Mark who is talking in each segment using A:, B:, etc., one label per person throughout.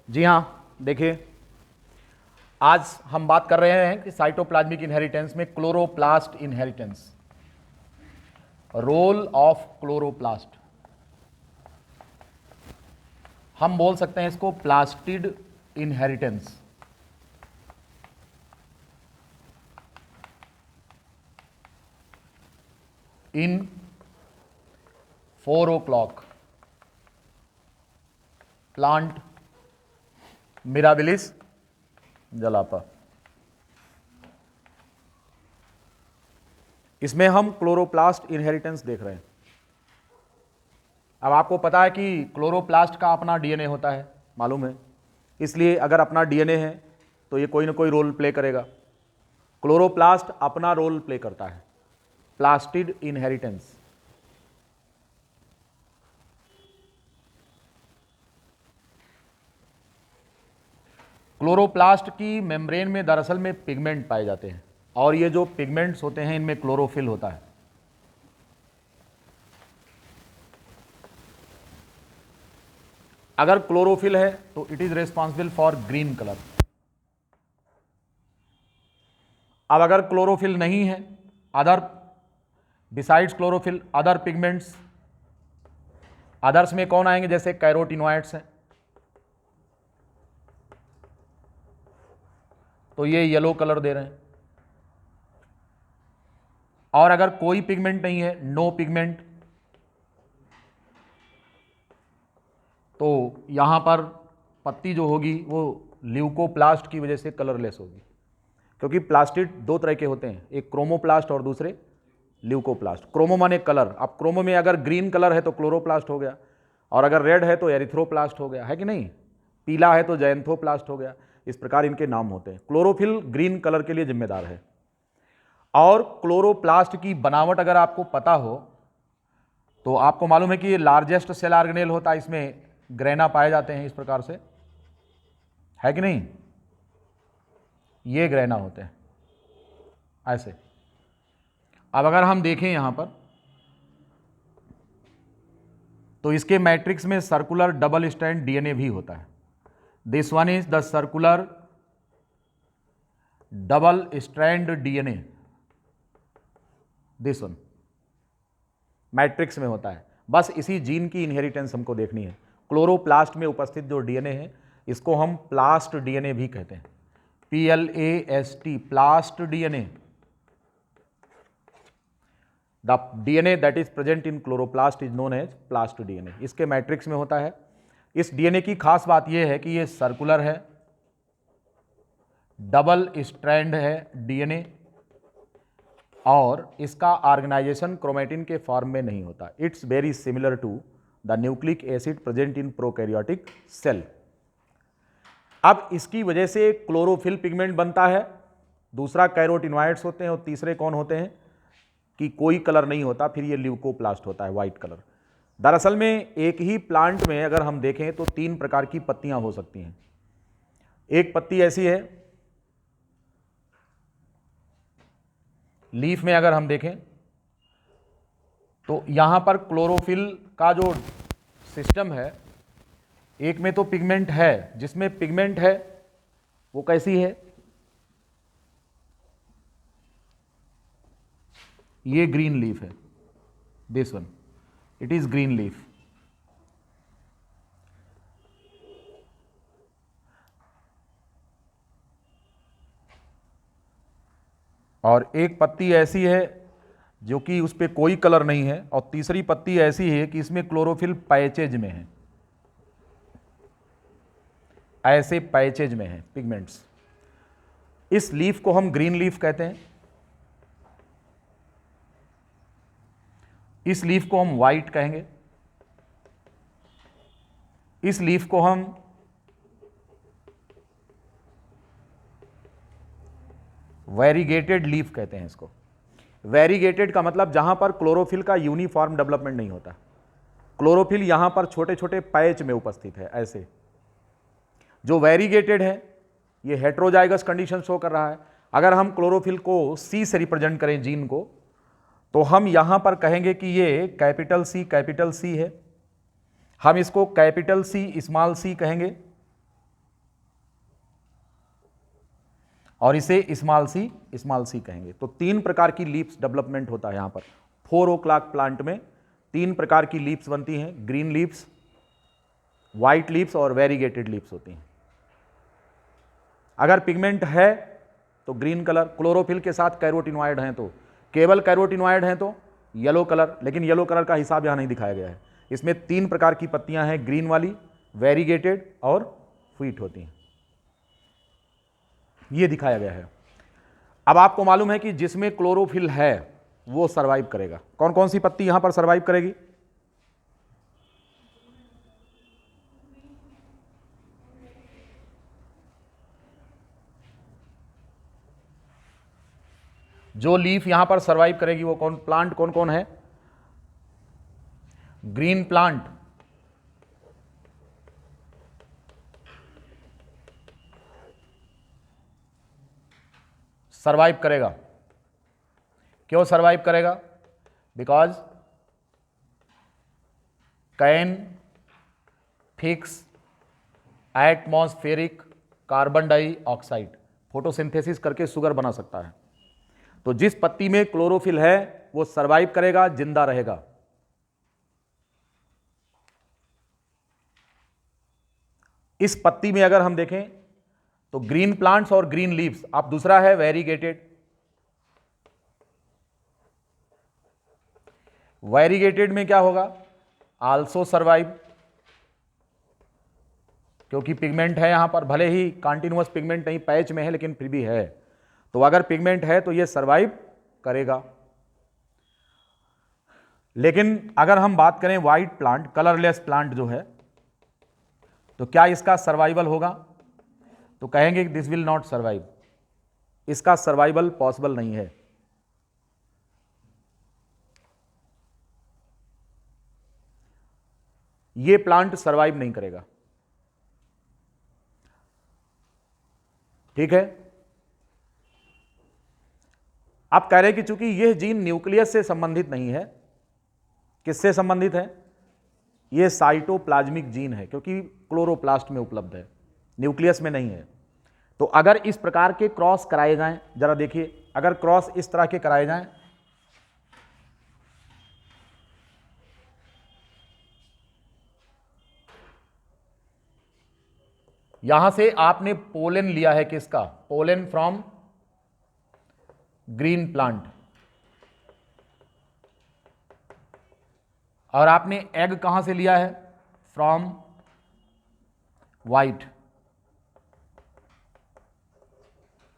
A: जी हाँ, देखिए आज हम बात कर रहे हैं कि साइटोप्लाज्मिक इनहेरिटेंस में chloroplast inheritance, role of chloroplast. हम बोल सकते हैं इसको plastid inheritance. In 4 o'clock plant मिराबिलिस जलापा। इसमें हम क्लोरोप्लास्ट इनहेरिटेंस देख रहे हैं। अब आपको पता है कि क्लोरोप्लास्ट का अपना डीएनए होता है, मालूम है, इसलिए अगर अपना डीएनए है तो ये कोई ना कोई रोल प्ले करेगा। क्लोरोप्लास्ट अपना रोल प्ले करता है, प्लास्टिड इनहेरिटेंस। क्लोरोप्लास्ट की मेम्ब्रेन में दरअसल में पिगमेंट पाए जाते हैं और ये जो पिगमेंट्स होते हैं इनमें क्लोरोफिल होता है। अगर क्लोरोफिल है तो it is responsible for green colour. अब अगर क्लोरोफिल नहीं है, other besides chlorophyll other pigments, others में कौन आएंगे, जैसे कैरोटिनॉइड्स हैं, तो ये येलो कलर दे रहे हैं। और अगर कोई पिगमेंट नहीं है, नो पिगमेंट, तो यहां पर पत्ती जो होगी वो ल्यूकोप्लास्ट की वजह से कलरलेस होगी, क्योंकि प्लास्टिड दो तरह के होते हैं, एक क्रोमोप्लास्ट और दूसरे ल्यूकोप्लास्ट। क्रोमो माने कलर। अब क्रोमो में अगर ग्रीन कलर है तो क्लोरोप्लास्ट हो गया, और अगर रेड है तो एरिथ्रोप्लास्ट हो गया, है कि नहीं, पीला है तो जैंथोप्लास्ट हो गया। इस प्रकार इनके नाम होते हैं। क्लोरोफिल ग्रीन कलर के लिए जिम्मेदार है। और क्लोरोप्लास्ट की बनावट अगर आपको पता हो तो आपको मालूम है कि ये लार्जेस्ट सेल ऑर्गेनेल होता है, इसमें ग्रेना पाए जाते हैं इस प्रकार से, है कि नहीं, ये ग्रेना होते हैं ऐसे। अब अगर हम देखें यहां पर तो इसके मैट्रिक्स में सर्कुलर डबल स्ट्रैंड डीएनए भी होता है। This one is the circular double strand DNA, this one matrix में होता है। बस इसी जीन की इनहेरिटेंस हमको देखनी है। क्लोरोप्लास्ट में उपस्थित जो डीएनए है इसको हम प्लास्ट डीएनए भी कहते हैं, PLAST, plast DNA. The DNA that is present in chloroplast is known as plast DNA. इसके मैट्रिक्स में होता है। इस डीएनए की खास बात यह है कि ये सर्कुलर है, डबल स्ट्रैंड है डीएनए, और इसका ऑर्गेनाइजेशन क्रोमेटिन के फॉर्म में नहीं होता। It's very similar to the nucleic acid present in prokaryotic cell. अब इसकी वजह से क्लोरोफिल पिगमेंट बनता है, दूसरा कैरोटिनॉइड्स होते हैं, और तीसरे कौन होते हैं कि कोई कलर नहीं होता, फिर ये ल्यूकोप्लास्ट होता है, व्हाइट कलर। दरअसल में एक ही प्लांट में अगर हम देखें तो 3 प्रकार की पत्तियां हो सकती हैं। एक पत्ती ऐसी है, लीफ में अगर हम देखें तो यहां पर क्लोरोफिल का जो सिस्टम है, एक में तो पिगमेंट है, जिसमें पिगमेंट है वो कैसी है, ये ग्रीन लीफ है, this one, it is green leaf. और एक पत्ती ऐसी है जो कि उस पर कोई कलर नहीं है, और तीसरी पत्ती ऐसी है कि इसमें क्लोरोफिल पैचेज में है, ऐसे पैचेज में है पिगमेंट्स। इस लीफ को हम ग्रीन लीफ कहते हैं, इस लीफ को हम व्हाइट कहेंगे, इस लीफ को हम वेरीगेटेड लीफ कहते हैं। इसको वेरीगेटेड का मतलब जहां पर क्लोरोफिल का यूनिफॉर्म डेवलपमेंट नहीं होता। क्लोरोफिल यहां पर छोटे छोटे पैच में उपस्थित है ऐसे। जो वेरीगेटेड है ये हेट्रोजाइगस कंडीशन शो कर रहा है। अगर हम क्लोरोफिल को सी से रिप्रेजेंट करें जीन को, तो हम यहां पर कहेंगे कि ये कैपिटल सी है, हम इसको कैपिटल सी स्मॉल सी कहेंगे, और इसे स्मॉल सी कहेंगे। तो 3 प्रकार की लीव्स डेवलपमेंट होता है यहाँ पर। 4 o'clock प्लांट में 3 प्रकार की लीव्स बनती हैं, ग्रीन लीव्स, व्हाइट लीव्स और वेरीगेटेड लीव्स होती हैं। अगर पिगमेंट है तो ग्रीन कलर, क्लोरोफिल के साथ कैरोटिनॉइड हैं तो, केवल कैरोटिनॉइड हैं तो येलो कलर, लेकिन येलो कलर का हिसाब यहाँ नहीं दिखाया गया है। इसमें 3 प्रकार की पत्तियां हैं, ग्रीन वाली, वेरीगेटेड और व्हीट होती हैं, ये दिखाया गया है। अब आपको मालूम है कि जिसमें क्लोरोफिल है वो सर्वाइव करेगा। कौन कौन सी पत्ती यहां पर सर्वाइव करेगी? जो लीफ यहां पर सर्वाइव करेगी वो कौन प्लांट कौन कौन है? ग्रीन प्लांट, सर्वाइव करेगा। क्यों सर्वाइव करेगा? Because can fix atmospheric carbon dioxide, photosynthesis करके शुगर बना सकता है। तो जिस पत्ती में क्लोरोफिल है वो सर्वाइव करेगा, जिंदा रहेगा। इस पत्ती में अगर हम देखें तो ग्रीन प्लांट्स और ग्रीन लीव्स, अब दूसरा है वेरीगेटेड। वेरीगेटेड में क्या होगा? आल्सो सर्वाइव, क्योंकि पिगमेंट है यहां पर, भले ही कॉन्टिन्यूअस पिगमेंट नहीं, पैच में है, लेकिन फिर भी है। तो अगर पिगमेंट है तो ये सर्वाइव करेगा। लेकिन अगर हम बात करें व्हाइट प्लांट, कलरलेस प्लांट जो है, तो क्या इसका सर्वाइवल होगा? तो कहेंगे दिस विल नॉट सर्वाइव, इसका सर्वाइवल पॉसिबल नहीं है। ये प्लांट सर्वाइव नहीं करेगा। ठीक है, आप कह रहे हैं कि चूंकि यह जीन न्यूक्लियस से संबंधित नहीं है, किससे संबंधित है? यह साइटोप्लाज्मिक जीन है, क्योंकि क्लोरोप्लास्ट में उपलब्ध है, न्यूक्लियस में नहीं है। तो अगर इस प्रकार के क्रॉस कराए जाएं, जरा देखिए, अगर क्रॉस इस तरह के कराए जाएं, यहां से आपने पोलन लिया है, किसका? पोलन फ्रॉम ग्रीन प्लांट, और आपने एग कहां से लिया है? From white.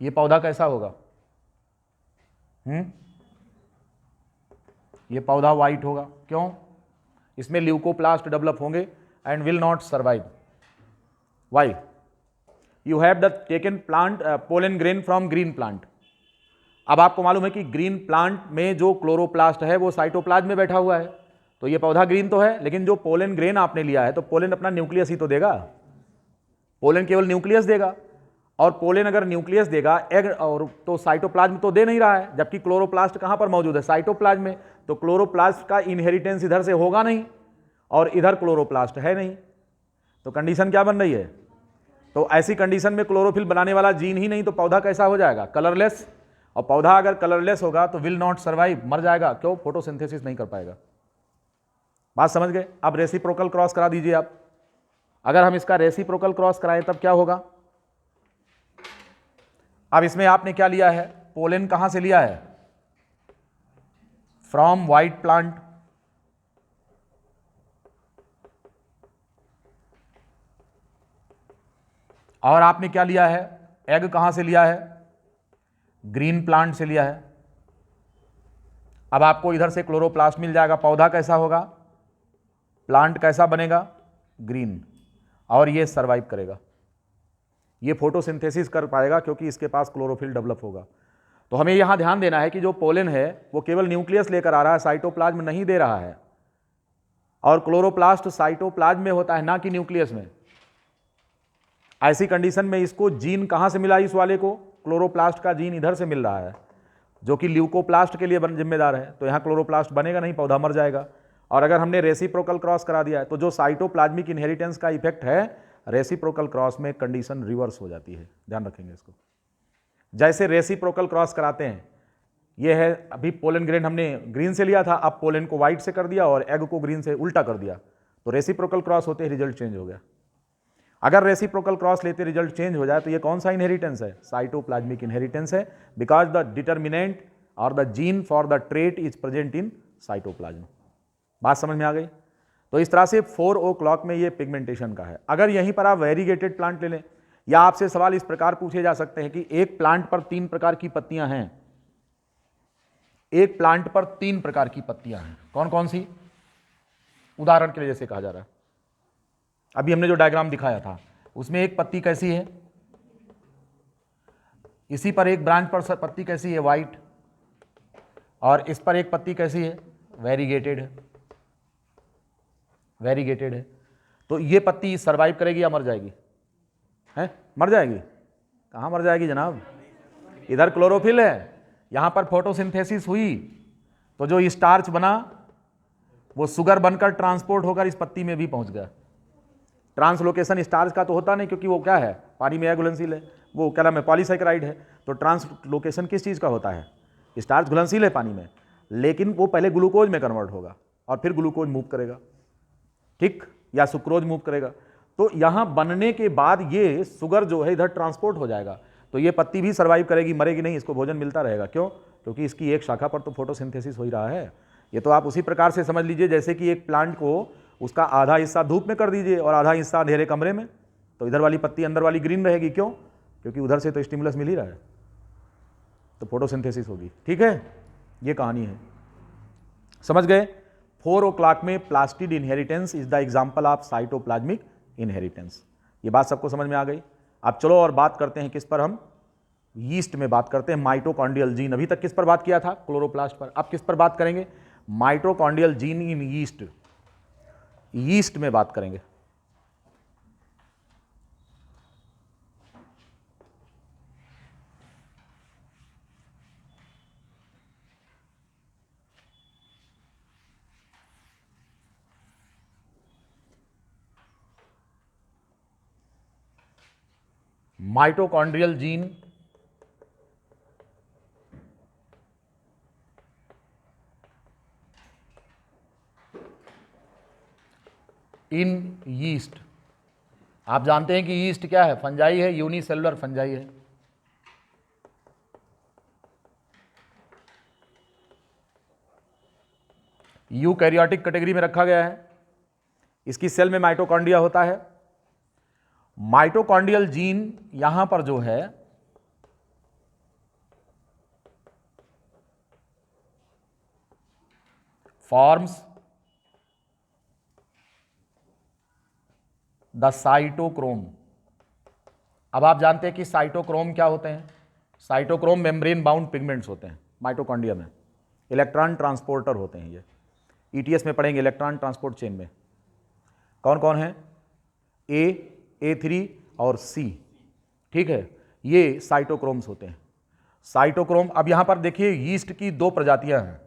A: ये पौधा कैसा होगा? ये पौधा व्हाइट होगा। क्यों? इसमें ल्यूकोप्लास्ट डेवलप होंगे and will not survive. Why? You have the taken plant pollen grain from green plant. अब आपको मालूम है कि ग्रीन प्लांट में जो क्लोरोप्लास्ट है वो साइटोप्लाज्म में बैठा हुआ है, तो ये पौधा ग्रीन तो है, लेकिन जो पोलन ग्रेन आपने लिया है तो पोलन अपना न्यूक्लियस ही तो देगा, पोलन केवल न्यूक्लियस देगा। और पोलन अगर न्यूक्लियस देगा एग, और तो साइटोप्लाज्म तो दे नहीं रहा है, जबकि क्लोरोप्लास्ट कहां पर मौजूद है? साइटोप्लाज्म में। तो क्लोरोप्लास्ट का इनहेरिटेंस इधर से होगा नहीं, और इधर क्लोरोप्लास्ट है नहीं, तो कंडीशन क्या बन रही है? तो ऐसी कंडीशन में क्लोरोफिल बनाने वाला जीन ही नहीं, तो पौधा कैसा हो जाएगा? कलरलेस। और पौधा अगर कलरलेस होगा तो विल नॉट सर्वाइव, मर जाएगा। क्यों? फोटोसिंथेसिस नहीं कर पाएगा। बात समझ गए? अब रेसिप्रोकल क्रॉस करा दीजिए आप। अगर हम इसका रेसिप्रोकल क्रॉस कराएं तब क्या होगा? अब इसमें आपने क्या लिया है? पोलन कहां से लिया है? From white plant. और आपने क्या लिया है? एग कहां से लिया है? ग्रीन प्लांट से लिया है। अब आपको इधर से क्लोरोप्लास्ट मिल जाएगा। पौधा कैसा होगा? प्लांट कैसा बनेगा? ग्रीन। और ये सर्वाइव करेगा, ये फोटोसिंथेसिस कर पाएगा, क्योंकि इसके पास क्लोरोफिल डेवलप होगा। तो हमें यहां ध्यान देना है कि जो पोलन है वो केवल न्यूक्लियस लेकर आ रहा है, साइटोप्लाज्म नहीं दे रहा है। और क्लोरोप्लास्ट साइटोप्लाज्म में होता है, ना कि न्यूक्लियस में। ऐसी कंडीशन में इसको जीन कहां से मिला? इस वाले को क्लोरोप्लास्ट का जीन इधर से मिल रहा है, जो कि ल्यूकोप्लास्ट के लिए जिम्मेदार है। तो यहां क्लोरोप्लास्ट बनेगा नहीं, पौधा मर जाएगा। और अगर हमने रेसिप्रोकल क्रॉस करा दिया है तो जो साइटोप्लाज्मिक इनहेरिटेंस का इफेक्ट है, रेसिप्रोकल क्रॉस में कंडीशन रिवर्स हो जाती है। ध्यान रखेंगे इसको। जैसे रेसिप्रोकल क्रॉस कराते हैं, ये है अभी पोलन ग्रेन हमने ग्रीन से लिया था, अब पोलन को व्हाइट से कर दिया और एग को ग्रीन से उल्टा कर दिया, तो रेसिप्रोकल क्रॉस होते रिजल्ट चेंज हो गया। अगर रेसिप्रोकल क्रॉस लेते रिजल्ट चेंज हो जाए तो ये कौन सा इनहेरिटेंस है? साइटोप्लाज्मिक इनहेरिटेंस है, बिकॉज द डिटर्मिनेंट और the gene for the trait is present in cytoplasm. बात समझ में आ गई? तो इस तरह से 4 o'clock में ये पिगमेंटेशन का है। अगर यहीं पर आप वेरीगेटेड प्लांट ले लें, या आपसे सवाल इस प्रकार पूछे जा सकते हैं कि एक प्लांट पर 3 प्रकार की पत्तियां हैं, एक प्लांट पर 3 प्रकार की पत्तियां हैं, कौन कौन सी? उदाहरण के लिए जैसे कहा जा रहा है, अभी हमने जो डायग्राम दिखाया था उसमें एक पत्ती कैसी है, इसी पर एक ब्रांच पर पत्ती कैसी है? व्हाइट, और इस पर एक पत्ती कैसी है? वेरीगेटेड है, वेरीगेटेड है। तो ये पत्ती सर्वाइव करेगी या मर जाएगी? है, मर जाएगी। कहाँ मर जाएगी जनाब? इधर क्लोरोफिल है, यहां पर फोटोसिंथेसिस हुई, तो जो स्टार्च बना वो शुगर बनकर ट्रांसपोर्ट होकर इस पत्ती में भी पहुंच गया। ट्रांसलोकेशन स्टार्च का तो होता नहीं, क्योंकि वो क्या है? पानी में घुलनशील है, वो क्या नाम है? पॉलीसैकेराइड है। तो ट्रांसलोकेशन किस चीज़ का होता है? स्टार्च घुलनशील है पानी में, लेकिन वो पहले ग्लूकोज में कन्वर्ट होगा और फिर ग्लूकोज मूव करेगा, ठीक, या सुक्रोज मूव करेगा। तो यहां बनने के बाद ये शुगर जो है इधर ट्रांसपोर्ट हो जाएगा, तो ये पत्ती भी सर्वाइव करेगी, मरेगी नहीं, इसको भोजन मिलता रहेगा। क्यों? क्योंकि इसकी एक शाखा पर तो फोटोसिंथेसिस हो ही रहा है। ये तो आप उसी प्रकार से समझ लीजिए जैसे कि एक प्लांट को उसका आधा हिस्सा धूप में कर दीजिए और आधा हिस्सा अंधेरे कमरे में, तो इधर वाली पत्ती अंदर वाली ग्रीन रहेगी। क्यों? क्योंकि उधर से तो स्टिमुलस मिल ही रहा है, तो फोटोसिंथेसिस होगी। ठीक है, ये कहानी है, समझ गए? 4 o'clock में plastid inheritance is the example of cytoplasmic inheritance. ये बात सबको समझ में आ गई? अब चलो और बात करते हैं किस पर? हम यीस्ट में बात करते हैं, माइटोकॉन्ड्रियल जीन। अभी तक किस पर बात किया था? क्लोरोप्लास्ट पर। अब किस पर बात करेंगे? Mitochondrial gene in yeast, yeast में बात करेंगे। Mitochondrial gene in yeast. आप जानते हैं कि यीस्ट क्या है? फंजाई है, यूनिसेलुलर फंजाई है। यूकैरियोटिक कैटेगरी में रखा गया है। इसकी सेल में माइटोकॉन्ड्रिया होता है। माइटोकॉन्ड्रियल जीन यहां पर जो है फॉर्म्स द साइटोक्रोम। अब आप जानते हैं कि साइटोक्रोम क्या होते हैं? साइटोक्रोम मेम्ब्रेन बाउंड पिगमेंट्स होते हैं माइटोकॉन्ड्रिया में, इलेक्ट्रॉन ट्रांसपोर्टर होते हैं ये। ईटीएस में पढ़ेंगे इलेक्ट्रॉन ट्रांसपोर्ट चेन में कौन कौन है? A3 और C, ठीक है, ये साइटोक्रोम्स होते हैं। साइटोक्रोम, अब यहां पर देखिए यीस्ट की 2 प्रजातियां हैं,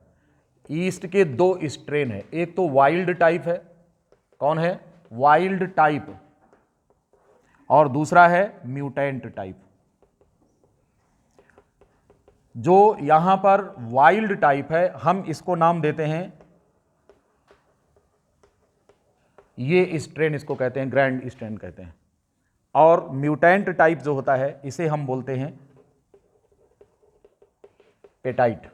A: यीस्ट के 2 स्ट्रेन है। एक तो वाइल्ड टाइप है, कौन है? वाइल्ड टाइप, और दूसरा है म्यूटेंट टाइप। जो यहां पर वाइल्ड टाइप है, हम इसको नाम देते हैं, ये स्ट्रेन इसको कहते हैं ग्रैंड स्ट्रेन कहते हैं, और म्यूटेंट टाइप जो होता है इसे हम बोलते हैं पेटाइट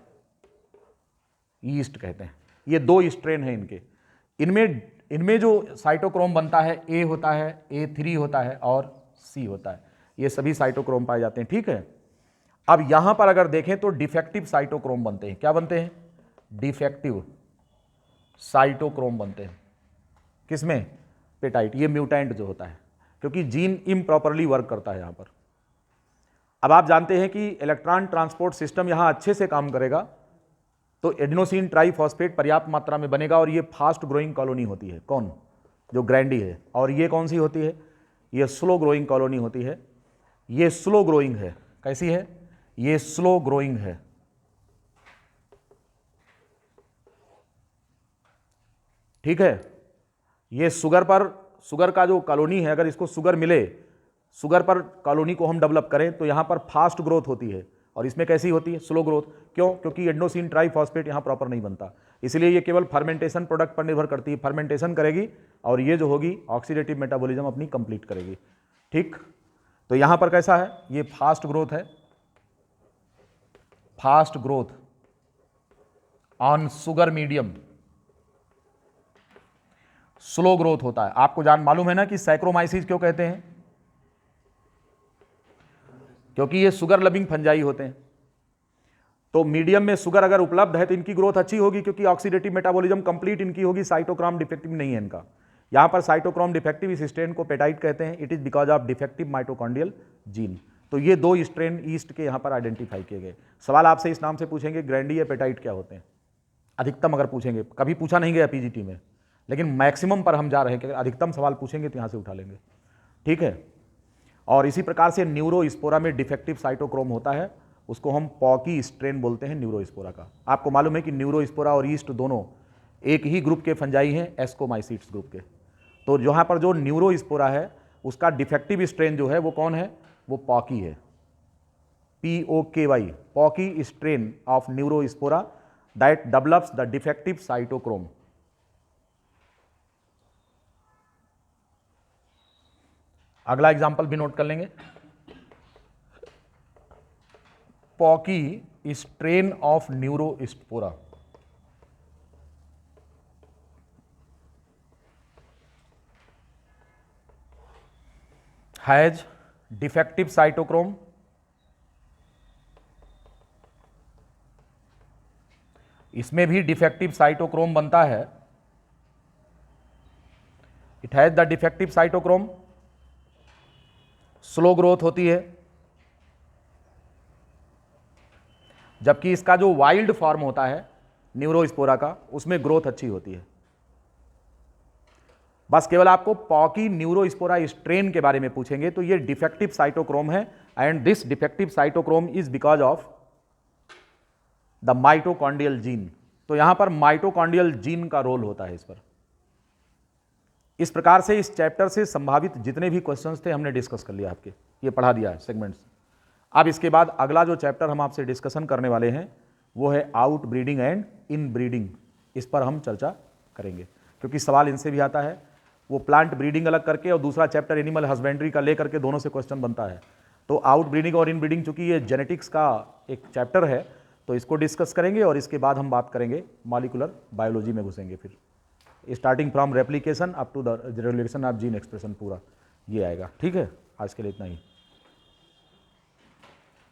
A: यीस्ट कहते हैं। ये 2 स्ट्रेन हैं इनके। इनमें जो साइटोक्रोम बनता है, A होता है, A3 होता है और C होता है। ये सभी साइटोक्रोम पाए जाते हैं, ठीक है। अब यहां पर अगर देखें तो डिफेक्टिव साइटोक्रोम बनते हैं। क्या बनते हैं? डिफेक्टिव साइटोक्रोम बनते हैं। किसमें? पेटाइट। ये म्यूटेंट जो होता है, क्योंकि जीन इम्प्रॉपरली वर्क करता है यहां पर। अब आप जानते हैं कि इलेक्ट्रॉन ट्रांसपोर्ट सिस्टम यहां अच्छे से काम करेगा तो एडिनोसिन ट्राइफॉस्फेट पर्याप्त मात्रा में बनेगा, और ये फास्ट ग्रोइंग कॉलोनी होती है। कौन? जो ग्रैंडी है। और ये कौन सी होती है? ये स्लो ग्रोइंग कॉलोनी होती है। ये स्लो ग्रोइंग है। कैसी है? ये स्लो ग्रोइंग है, ठीक है। ये शुगर का जो कॉलोनी है, अगर इसको शुगर मिले शुगर पर कॉलोनी को हम डेवलप करें तो यहाँ पर फास्ट ग्रोथ होती है और इसमें कैसी होती है, स्लो ग्रोथ। क्यों? क्योंकि एडेनोसिन ट्राइफॉस्फेट यहाँ प्रॉपर नहीं बनता, इसलिए ये केवल फर्मेंटेशन प्रोडक्ट पर निर्भर करती है। फर्मेंटेशन करेगी और ये जो होगी ऑक्सीडेटिव मेटाबॉलिज्म अपनी कंप्लीट करेगी। ठीक, तो यहाँ पर कैसा है, ये फास्ट ग्रोथ है, fast growth on sugar medium, slow growth होता है। आपको जान मालूम है ना कि सैक्रोमाइसिस क्यों कहते हैं? क्योंकि ये शुगर लविंग फंजाई होते हैं। तो मीडियम में शुगर अगर उपलब्ध है तो इनकी ग्रोथ अच्छी होगी, क्योंकि ऑक्सीडेटिव मेटाबॉलिज्म कंप्लीट इनकी होगी, साइटोक्रोम डिफेक्टिव नहीं है इनका। यहां पर साइटोक्रोम डिफेक्टिव इस स्ट्रेन को पेटाइट कहते हैं। It is because of defective mitochondrial gene. तो ये दो स्ट्रेन ईस्ट के यहां पर आइडेंटिफाई किए गए। सवाल आपसे इस नाम से पूछेंगे, ग्रैंडी या पेटाइट क्या होते हैं, अधिकतम अगर पूछेंगे, कभी पूछा नहीं गया पीजीटी में, लेकिन मैक्सिमम पर हम जा रहे हैं कि अधिकतम सवाल पूछेंगे तो यहां से उठा लेंगे। ठीक है, और इसी प्रकार से न्यूरोस्पोरा में डिफेक्टिव साइटोक्रोम होता है, उसको हम पॉकी स्ट्रेन बोलते हैं न्यूरोस्पोरा का। आपको मालूम है कि न्यूरोस्पोरा और ईस्ट दोनों एक ही ग्रुप के फंजाई हैं, एस्कोमाइसिट्स ग्रुप के। तो यहाँ पर जो न्यूरोस्पोरा है उसका डिफेक्टिव स्ट्रेन जो है वो कौन है, वो पॉकी है, POKY, poky strain of neurospora that develops the defective cytochrome. अगला एग्जाम्पल भी नोट कर लेंगे, poky strain of neurospora has defective cytochrome, इसमें भी डिफेक्टिव साइटोक्रोम बनता है। It has the defective cytochrome, slow growth होती है, जबकि इसका जो वाइल्ड फॉर्म होता है न्यूरोस्पोरा का, उसमें ग्रोथ अच्छी होती है। बस केवल आपको पॉकी न्यूरोस्पोरा स्ट्रेन के बारे में पूछेंगे तो ये डिफेक्टिव साइटोक्रोम है, and this defective cytochrome is because of the mitochondrial gene. तो यहां पर माइटोकॉन्ड्रियल जीन का रोल होता है इस पर। इस प्रकार से इस चैप्टर से संभावित जितने भी क्वेश्चंस थे हमने डिस्कस कर लिया, आपके ये पढ़ा दिया है सेगमेंट्स। अब इसके बाद अगला जो चैप्टर हम आपसे डिस्कशन करने वाले हैं वो है out breeding and in breeding. इस पर हम चर्चा करेंगे, क्योंकि सवाल इनसे भी आता है। वो प्लांट ब्रीडिंग अलग करके और दूसरा चैप्टर एनिमल हस्बेंड्री का लेकर के दोनों से क्वेश्चन बनता है। तो आउट ब्रीडिंग और इन ब्रीडिंग, चूंकि ये जेनेटिक्स का एक चैप्टर है, तो इसको डिस्कस करेंगे और इसके बाद हम बात करेंगे मॉलिक्यूलर बायोलॉजी में घुसेंगे। फिर starting from replication up to the regulation of gene expression, पूरा ये आएगा। ठीक है, आज के लिए इतना ही।